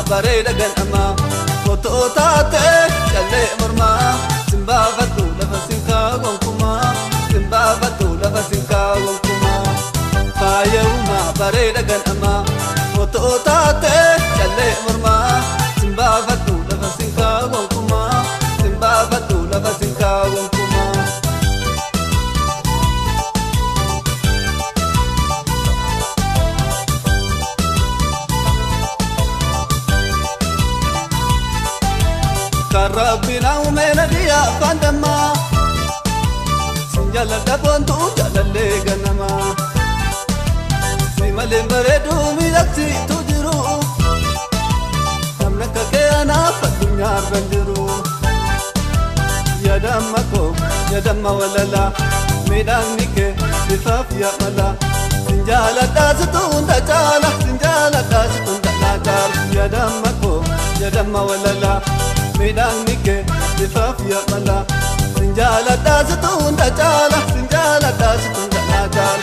bareeda ganama foto taate callee mormaa simbaafadhu lafa sinkaa gonkumaa simbaafadhu lafa sinkaa gonkumaa faayuma bareeda ganama foto taate callee mormaa simbaafadhu lafa sinkaa gonkumaa simbaafadhu lafa sinkaa gonkumaa Rabbina umena dia pandama sinjala dabontu jalalle ganama simale baredu milati tujiru amna kakena fadunya ranjiru yadamma walala medan nike sifaf ya mala sinjala dasutunda jala sinjala dasutunda nagar yadamma walala medan nike sifaf ya mala sinjala dasutunda jala sinjala dasutunda nagar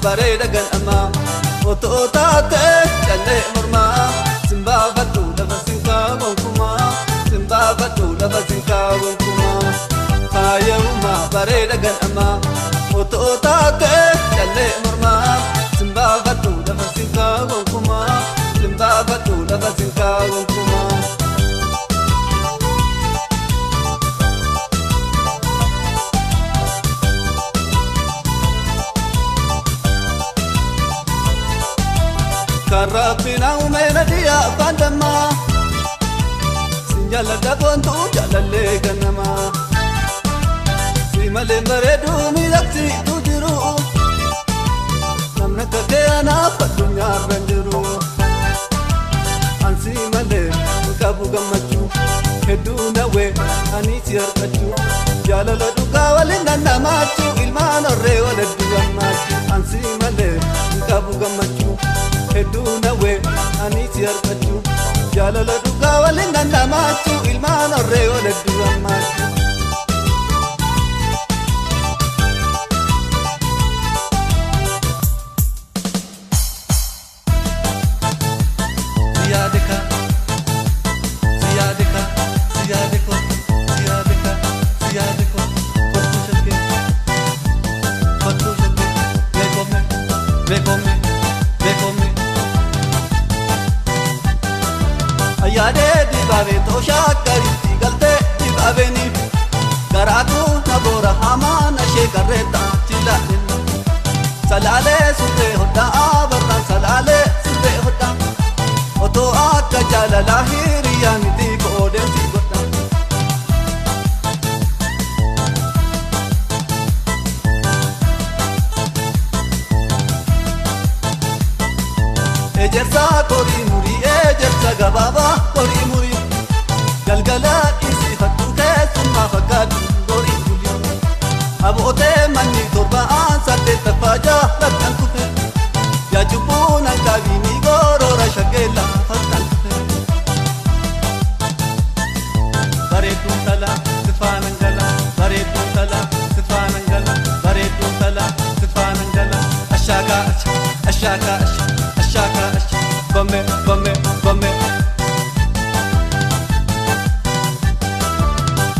bareeda ganama foto taate callee mormaa simbaafadhu lafa sinkaa gonkumaa simbaafadhu lafa sinkaa gonkumaa faayuma bareeda ganama foto taate callee mormaa simbaafadhu lafa sinkaa gonkumaa simbaafadhu lafa sinkaa gonkumaa Rabbina umena dia pandama sinjala dabontu jalalle ganama simale baredu milati tujiru namna kakena fadunya ranjiru ansi male kabu gamachu hedu nawe ani sirqachu jalala duka walina namachu ilman orre waladu gamachu ansi male kabu gamachu hedu nawe ani sirqachu jalala duka walina namachu ilman orre waladu gamachu Ayade dibabe to shakari galte dibabeni garatu nabora hamana shekareta chilani salale sute hoda abarra salale sute hoda oto akka jala lahiri yamiti ko densi goda ejersa kori muri ejersa gababa kori muri galgala isi fakku kesuma fakadu kori muri abote manni torba ansate tafaja lakkan kufe ya jubuna kabini gorora shagela fakkan kufe baretu tala sifanangala baretu tala sifanangala baretu tala sifanangala ashaka ashaka ashaka bame bame bame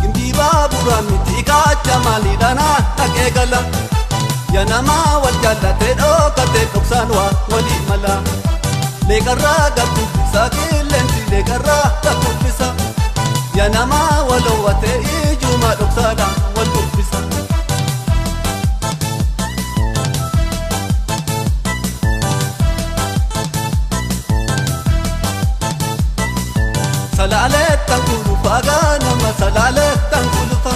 indi babura mitika jamali dana takegala yanama wal jallate do kate doksanwa wali mala legarra gabbu sakilenti legarra gabbu bisa yanama walawate ijuma doksala wal bisa salale tangulu fagana masalale tangulu fa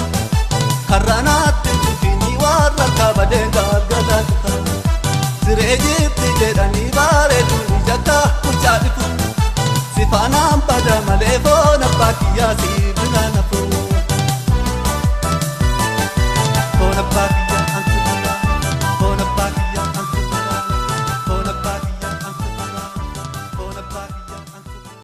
karana tufini warra kabadenga galata sireji pidani bare duni jaka kuchadiku sifana pada malefo na pakia si